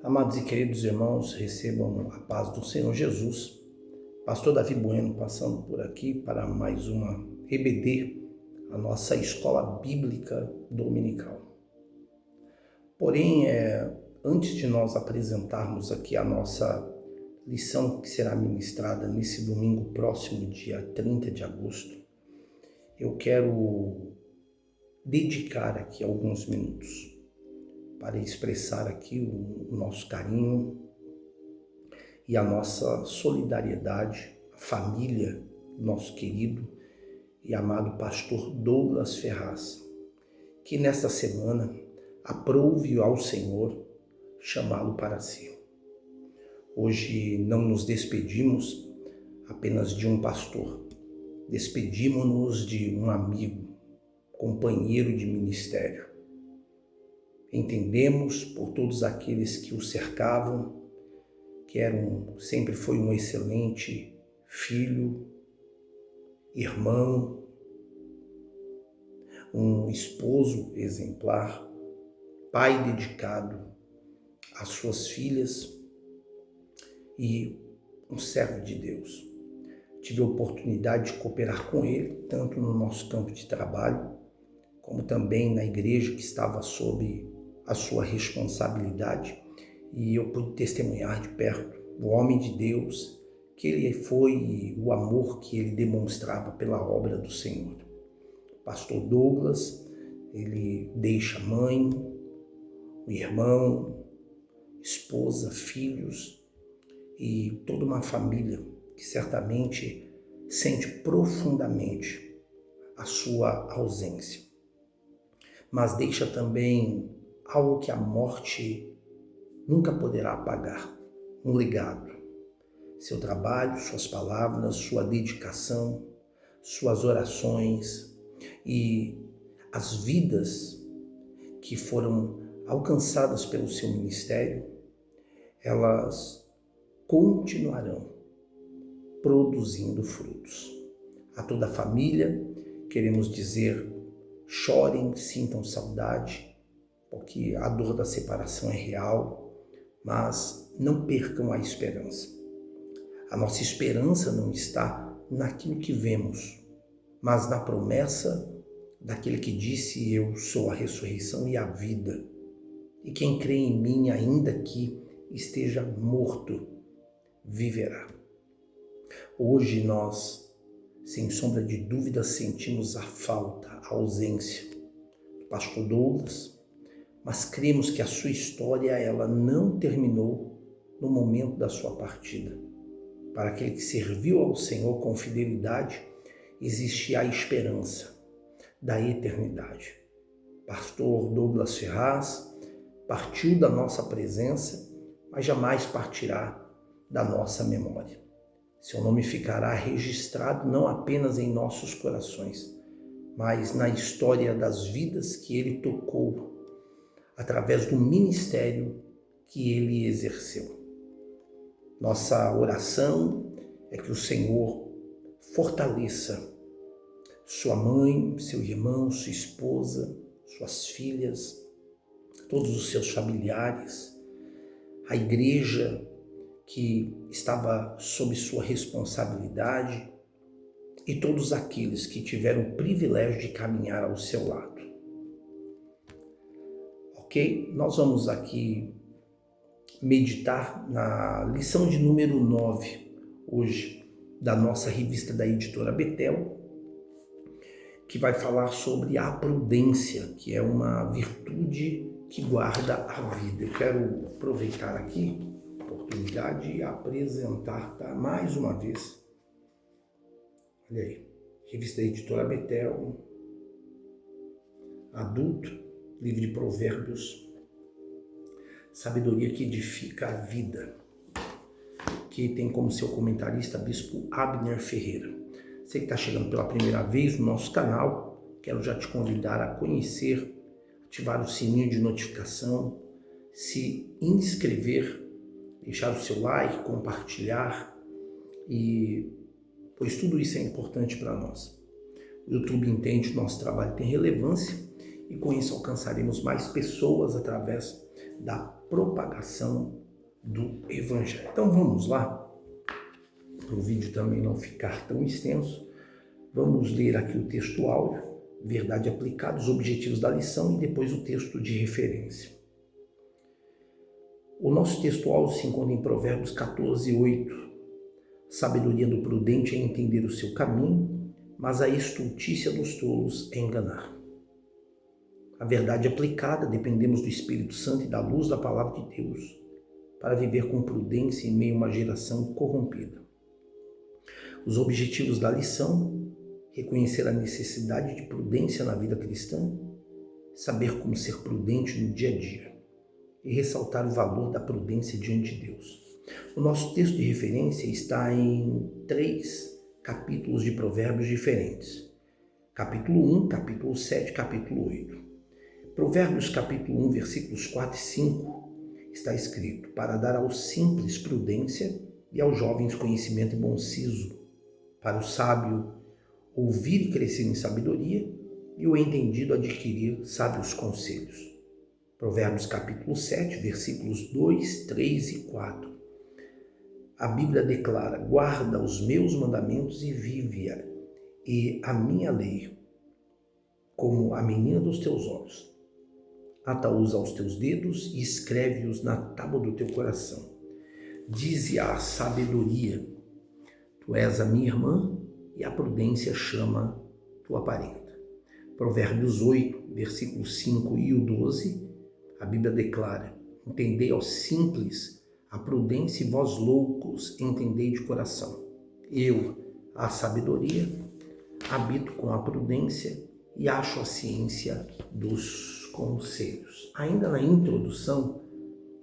Amados e queridos irmãos, recebam a paz do Senhor Jesus. Pastor Davi Bueno passando por aqui para mais uma EBD, a nossa escola bíblica dominical. Porém, antes de nós apresentarmos aqui a nossa lição que será ministrada nesse domingo próximo, dia 30 de agosto, eu quero dedicar aqui alguns minutos para expressar aqui o nosso carinho e a nossa solidariedade à família do nosso querido e amado pastor Douglas Ferraz, que nesta semana aprouve ao Senhor chamá-lo para si. Hoje não nos despedimos apenas de um pastor, despedimos-nos de um amigo, companheiro de ministério. Entendemos por todos aqueles que o cercavam, que sempre foi um excelente filho, irmão, um esposo exemplar, pai dedicado às suas filhas e um servo de Deus. Tive a oportunidade de cooperar com ele, tanto no nosso campo de trabalho, como também na igreja que estava sob a sua responsabilidade, e eu pude testemunhar de perto o homem de Deus que ele foi e o amor que ele demonstrava pela obra do Senhor. Pastor Douglas, ele deixa mãe, o irmão, esposa, filhos e toda uma família que certamente sente profundamente a sua ausência. Mas deixa também algo que a morte nunca poderá apagar, um legado. Seu trabalho, suas palavras, sua dedicação, suas orações e as vidas que foram alcançadas pelo seu ministério, elas continuarão produzindo frutos. A toda a família, queremos dizer, chorem, sintam saudade, porque a dor da separação é real, mas não percam a esperança. A nossa esperança não está naquilo que vemos, mas na promessa daquele que disse: eu sou a ressurreição e a vida. E quem crê em mim, ainda que esteja morto, viverá. Hoje nós, sem sombra de dúvida, sentimos a falta, a ausência do pastor Douglas, mas cremos que a sua história ela não terminou no momento da sua partida. Para aquele que serviu ao Senhor com fidelidade, existe a esperança da eternidade. Pastor Douglas Ferraz partiu da nossa presença, mas jamais partirá da nossa memória. Seu nome ficará registrado não apenas em nossos corações, mas na história das vidas que ele tocou através do ministério que ele exerceu. Nossa oração é que o Senhor fortaleça sua mãe, seu irmão, sua esposa, suas filhas, todos os seus familiares, a igreja que estava sob sua responsabilidade e todos aqueles que tiveram o privilégio de caminhar ao seu lado. Ok? Nós vamos aqui meditar na lição de número 9, hoje, da nossa revista da editora Betel, que vai falar sobre a prudência, que é uma virtude que guarda a vida. Eu quero aproveitar aqui a oportunidade e apresentar, mais uma vez, olha aí, revista da editora Betel, adulto, livro de Provérbios, sabedoria que edifica a vida, que tem como seu comentarista Bispo Abner Ferreira. Você que está chegando pela primeira vez no nosso canal, quero já te convidar a conhecer, ativar o sininho de notificação, se inscrever, deixar o seu like, compartilhar, pois tudo isso é importante para nós. O YouTube entende que o nosso trabalho tem relevância e com isso alcançaremos mais pessoas através da propagação do Evangelho. Então vamos lá, para o vídeo também não ficar tão extenso, vamos ler aqui o texto áudio, verdade aplicada, os objetivos da lição e depois o texto de referência. O nosso texto áudio se encontra em Provérbios 14, 8. Sabedoria do prudente é entender o seu caminho, mas a estultícia dos tolos é enganar. A verdade aplicada, dependemos do Espírito Santo e da luz da palavra de Deus para viver com prudência em meio a uma geração corrompida. Os objetivos da lição: reconhecer a necessidade de prudência na vida cristã, saber como ser prudente no dia a dia e ressaltar o valor da prudência diante de Deus. O nosso texto de referência está em 3 capítulos de Provérbios diferentes. Capítulo 1, capítulo 7, capítulo 8. Provérbios capítulo 1, versículos 4 e 5, está escrito: para dar aos simples prudência e aos jovens conhecimento e bom siso, para o sábio ouvir e crescer em sabedoria e o entendido adquirir sábios conselhos. Provérbios capítulo 7, versículos 2, 3 e 4. A Bíblia declara: guarda os meus mandamentos e vive-a, e a minha lei como a menina dos teus olhos. Ata-os aos teus dedos e escreve-os na tábua do teu coração. Dize a sabedoria: tu és a minha irmã, e a prudência chama tua parenta. Provérbios 8, versículos 5 e o 12, a Bíblia declara: entendei aos simples a prudência e vós loucos entendei de coração. Eu, a sabedoria, habito com a prudência e acho a ciência dos conselhos. Ainda na introdução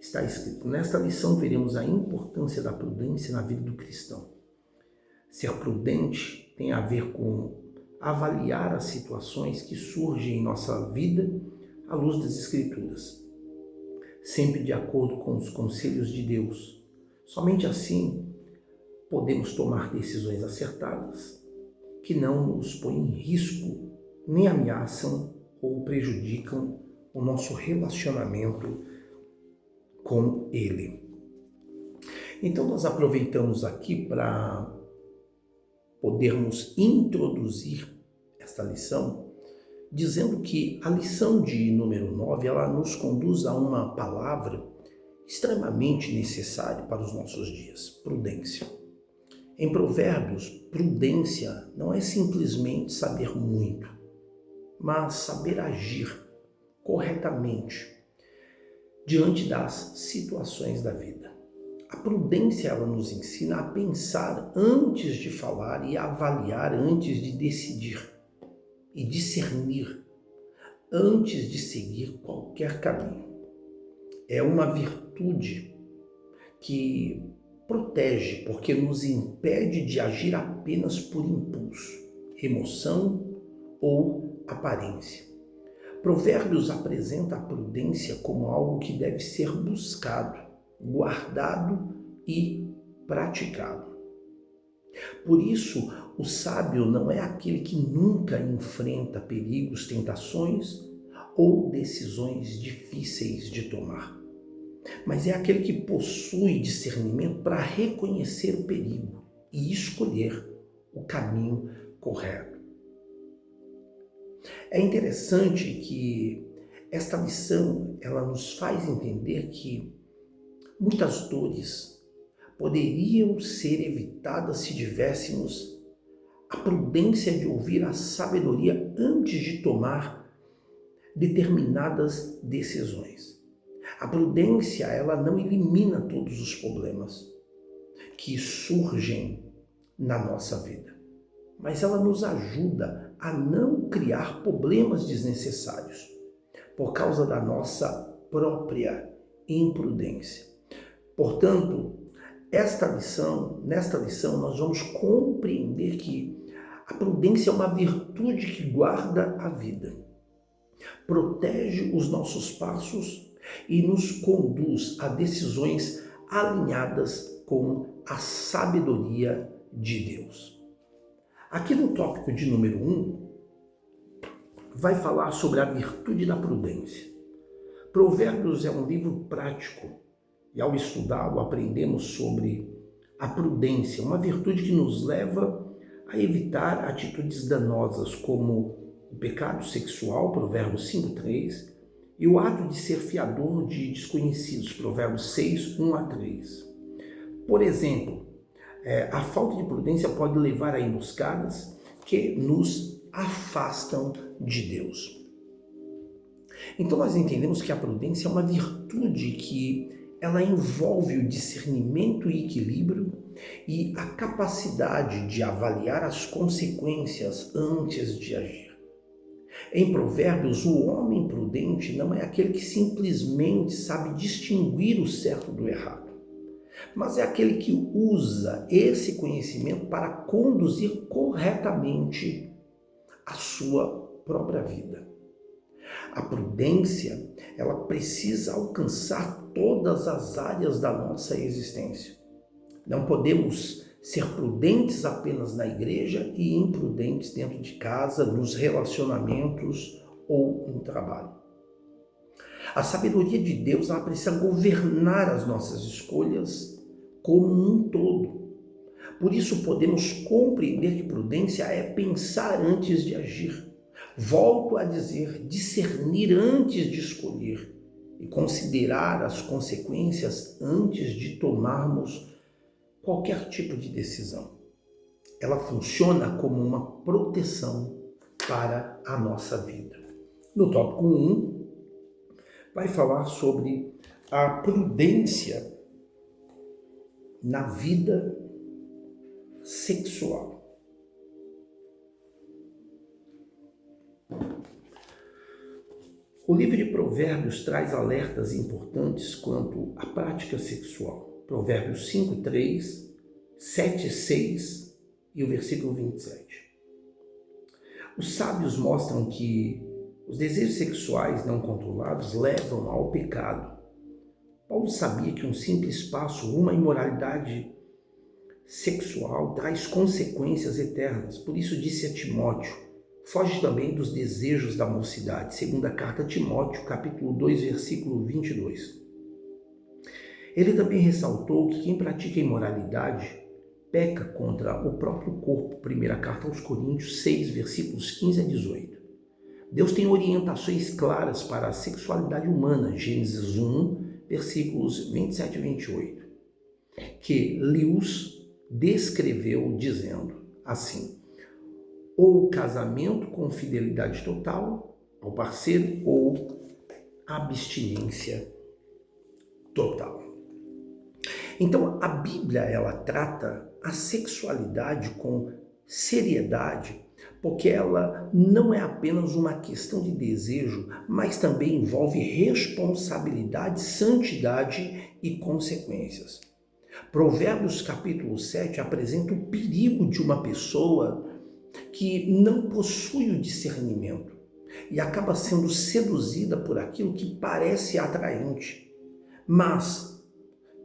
está escrito: nesta lição veremos a importância da prudência na vida do cristão. Ser prudente tem a ver com avaliar as situações que surgem em nossa vida à luz das Escrituras, sempre de acordo com os conselhos de Deus. Somente assim podemos tomar decisões acertadas que não nos põem em risco, nem ameaçam ou prejudicam o nosso relacionamento com Ele. Então nós aproveitamos aqui para podermos introduzir esta lição, dizendo que a lição de número 9, ela nos conduz a uma palavra extremamente necessária para os nossos dias: prudência. Em Provérbios, prudência não é simplesmente saber muito, mas saber agir corretamente diante das situações da vida. A prudência, ela nos ensina a pensar antes de falar e a avaliar antes de decidir e discernir antes de seguir qualquer caminho. É uma virtude que protege, porque nos impede de agir apenas por impulso, emoção ou aparência. Provérbios apresenta a prudência como algo que deve ser buscado, guardado e praticado. Por isso, o sábio não é aquele que nunca enfrenta perigos, tentações ou decisões difíceis de tomar, mas é aquele que possui discernimento para reconhecer o perigo e escolher o caminho correto. É interessante que esta lição, ela nos faz entender que muitas dores poderiam ser evitadas se tivéssemos a prudência de ouvir a sabedoria antes de tomar determinadas decisões. A prudência, ela não elimina todos os problemas que surgem na nossa vida, mas ela nos ajuda a não criar problemas desnecessários por causa da nossa própria imprudência. Portanto, nesta lição, nós vamos compreender que a prudência é uma virtude que guarda a vida, protege os nossos passos e nos conduz a decisões alinhadas com a sabedoria de Deus. Aqui no tópico de número 1, vai falar sobre a virtude da prudência. Provérbios é um livro prático e ao estudá-lo aprendemos sobre a prudência, uma virtude que nos leva a evitar atitudes danosas como o pecado sexual, Provérbios 5:3, e o ato de ser fiador de desconhecidos, Provérbios 6:1-3. Por exemplo, a falta de prudência pode levar a emboscadas que nos afastam de Deus. Então nós entendemos que a prudência é uma virtude que ela envolve o discernimento e equilíbrio e a capacidade de avaliar as consequências antes de agir. Em Provérbios, o homem prudente não é aquele que simplesmente sabe distinguir o certo do errado, mas é aquele que usa esse conhecimento para conduzir corretamente a sua própria vida. A prudência, ela precisa alcançar todas as áreas da nossa existência. Não podemos ser prudentes apenas na igreja e imprudentes dentro de casa, nos relacionamentos ou no trabalho. A sabedoria de Deus, ela precisa governar as nossas escolhas como um todo. Por isso podemos compreender que prudência é pensar antes de agir. Volto a dizer, discernir antes de escolher e considerar as consequências antes de tomarmos qualquer tipo de decisão. Ela funciona como uma proteção para a nossa vida. No tópico 1, vai falar sobre a prudência na vida sexual. O livro de Provérbios traz alertas importantes quanto à prática sexual. Provérbios 5:3, 7:6 e o versículo 27. Os sábios mostram que os desejos sexuais não controlados levam ao pecado. Paulo sabia que um simples passo rumo à imoralidade sexual traz consequências eternas. Por isso disse a Timóteo: foge também dos desejos da mocidade. Segunda carta a Timóteo, capítulo 2, versículo 22. Ele também ressaltou que quem pratica imoralidade peca contra o próprio corpo. Primeira carta aos Coríntios 6, versículos 15-18. Deus tem orientações claras para a sexualidade humana. Gênesis 1, versículos 27 e 28. Que Lewis descreveu dizendo assim: ou casamento com fidelidade total ao parceiro, ou abstinência total. Então, a Bíblia, ela trata a sexualidade com seriedade, porque ela não é apenas uma questão de desejo, mas também envolve responsabilidade, santidade e consequências. Provérbios capítulo 7 apresenta o perigo de uma pessoa que não possui o discernimento e acaba sendo seduzida por aquilo que parece atraente, mas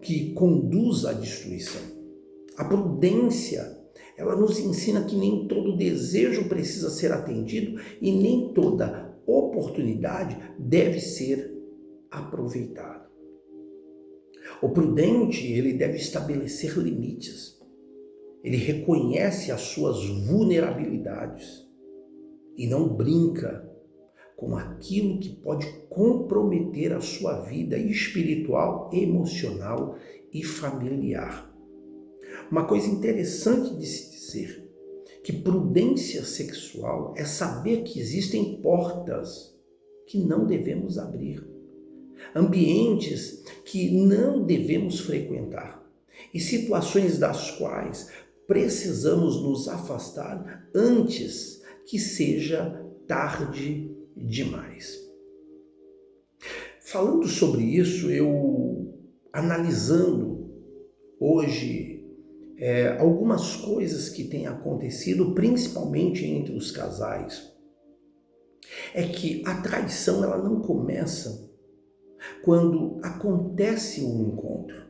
que conduz à destruição. A prudência, ela nos ensina que nem todo desejo precisa ser atendido e nem toda oportunidade deve ser aproveitada. O prudente, ele deve estabelecer limites. Ele reconhece as suas vulnerabilidades e não brinca com aquilo que pode comprometer a sua vida espiritual, emocional e familiar. Uma coisa interessante de se dizer, que prudência sexual é saber que existem portas que não devemos abrir, ambientes que não devemos frequentar e situações das quais precisamos nos afastar antes que seja tarde demais. Falando sobre isso, eu analisando hoje algumas coisas que têm acontecido, principalmente entre os casais, é que a traição ela não começa quando acontece o encontro,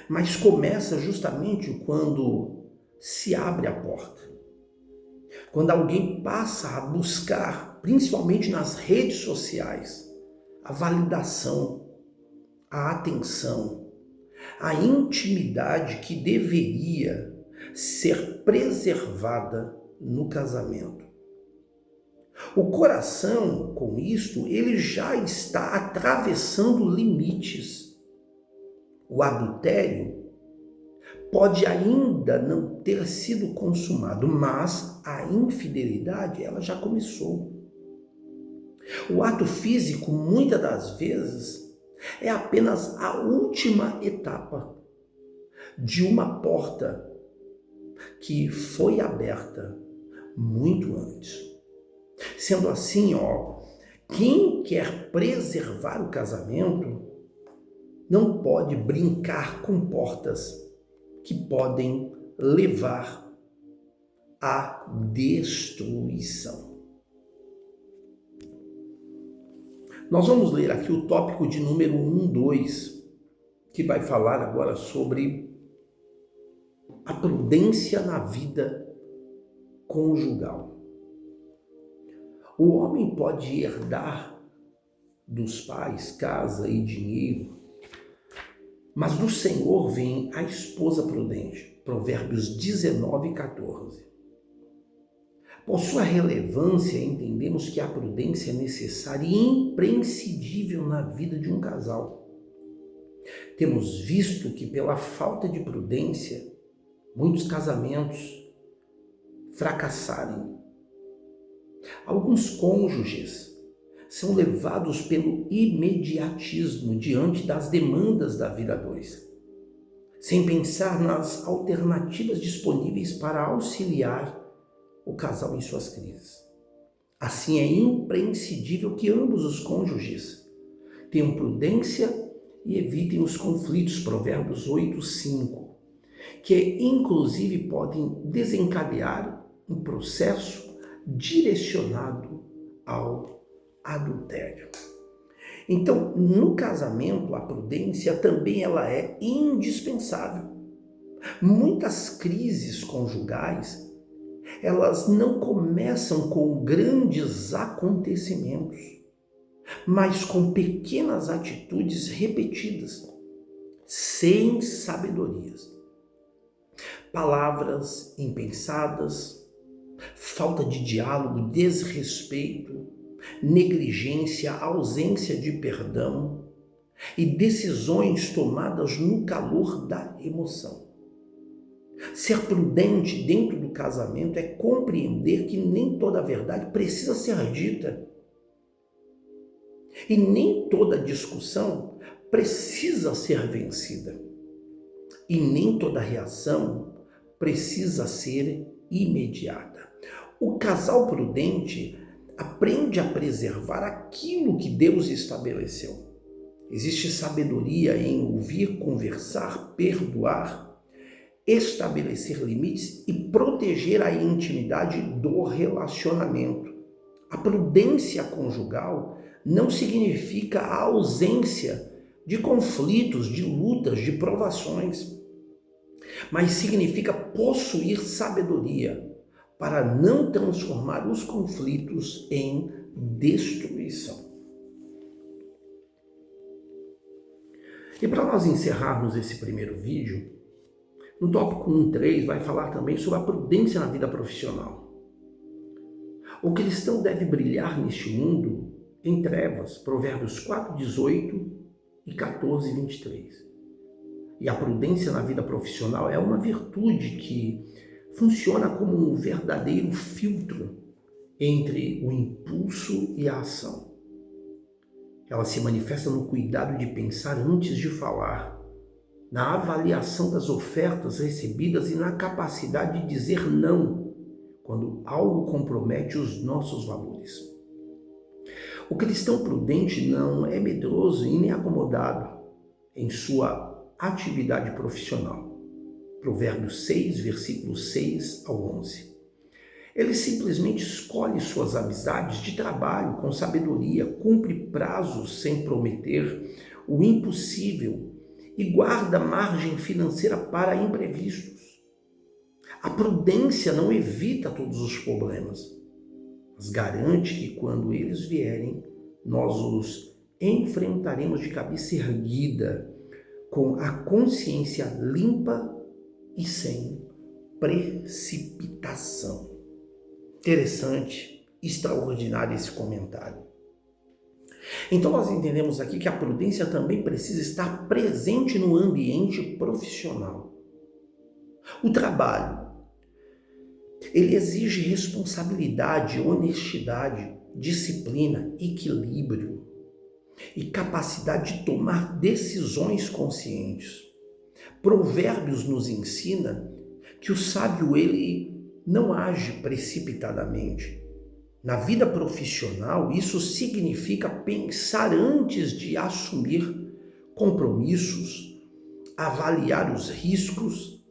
mas começa justamente quando se abre a porta. Quando alguém passa a buscar, principalmente nas redes sociais, a validação, a atenção, a intimidade que deveria ser preservada no casamento. O coração, com isto, ele já está atravessando limites. O adultério pode ainda não ter sido consumado, mas a infidelidade, ela já começou. O ato físico, muitas das vezes, é apenas a última etapa de uma porta que foi aberta muito antes. Sendo assim, quem quer preservar o casamento não pode brincar com portas que podem levar à destruição. Nós vamos ler aqui o tópico de número 2, que vai falar agora sobre a prudência na vida conjugal. O homem pode herdar dos pais casa e dinheiro, mas do Senhor vem a esposa prudente. Provérbios 19:14. Por sua relevância, entendemos que a prudência é necessária e imprescindível na vida de um casal. Temos visto que pela falta de prudência, muitos casamentos fracassaram. Alguns cônjuges são levados pelo imediatismo diante das demandas da vida a dois, sem pensar nas alternativas disponíveis para auxiliar o casal em suas crises. Assim, é imprescindível que ambos os cônjuges tenham prudência e evitem os conflitos, Provérbios 8:5, que inclusive podem desencadear um processo direcionado ao adultério. Então, no casamento, a prudência também ela é indispensável. Muitas crises conjugais, elas não começam com grandes acontecimentos, mas com pequenas atitudes repetidas, sem sabedorias. Palavras impensadas, falta de diálogo, desrespeito, negligência, ausência de perdão e decisões tomadas no calor da emoção. Ser prudente dentro do casamento é compreender que nem toda a verdade precisa ser dita. E nem toda discussão precisa ser vencida. E nem toda reação precisa ser imediata. O casal prudente aprende a preservar aquilo que Deus estabeleceu. Existe sabedoria em ouvir, conversar, perdoar, estabelecer limites e proteger a intimidade do relacionamento. A prudência conjugal não significa a ausência de conflitos, de lutas, de provações, mas significa possuir sabedoria para não transformar os conflitos em destruição. E para nós encerrarmos esse primeiro vídeo, no tópico 1.3 vai falar também sobre a prudência na vida profissional. O cristão deve brilhar neste mundo em trevas, Provérbios 4:18 e 14:23. E a prudência na vida profissional é uma virtude que funciona como um verdadeiro filtro entre o impulso e a ação. Ela se manifesta no cuidado de pensar antes de falar, na avaliação das ofertas recebidas e na capacidade de dizer não quando algo compromete os nossos valores. O cristão prudente não é medroso e nem acomodado em sua atividade profissional. Provérbios 6, versículos 6 ao 11. Ele simplesmente escolhe suas amizades de trabalho com sabedoria, cumpre prazos sem prometer o impossível e guarda margem financeira para imprevistos. A prudência não evita todos os problemas, mas garante que quando eles vierem, nós os enfrentaremos de cabeça erguida, com a consciência limpa e sem precipitação. Interessante, extraordinário esse comentário. Então nós entendemos aqui que a prudência também precisa estar presente no ambiente profissional. O trabalho, ele exige responsabilidade, honestidade, disciplina, equilíbrio e capacidade de tomar decisões conscientes. Provérbios nos ensina que o sábio, ele não age precipitadamente. Na vida profissional, isso significa pensar antes de assumir compromissos, avaliar os riscos,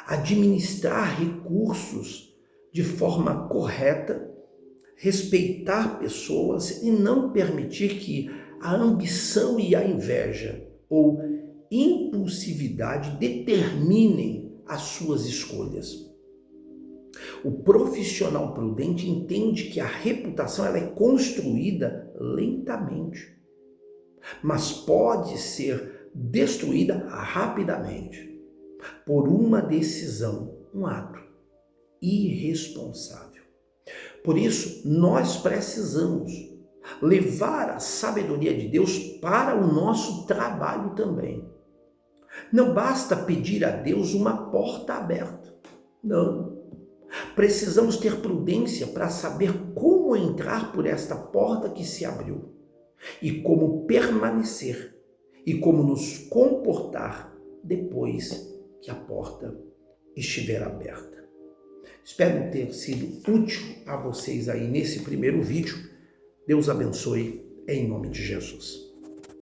administrar recursos de forma correta, respeitar pessoas e não permitir que a ambição e a inveja ou impulsividade determinem as suas escolhas. O profissional prudente entende que a reputação ela é construída lentamente, mas pode ser destruída rapidamente por uma decisão, um ato irresponsável. Por isso, nós precisamos levar a sabedoria de Deus para o nosso trabalho também. Não basta pedir a Deus uma porta aberta. Não. Precisamos ter prudência para saber como entrar por esta porta que se abriu e como permanecer e como nos comportar depois que a porta estiver aberta. Espero ter sido útil a vocês aí nesse primeiro vídeo. Deus abençoe em nome de Jesus.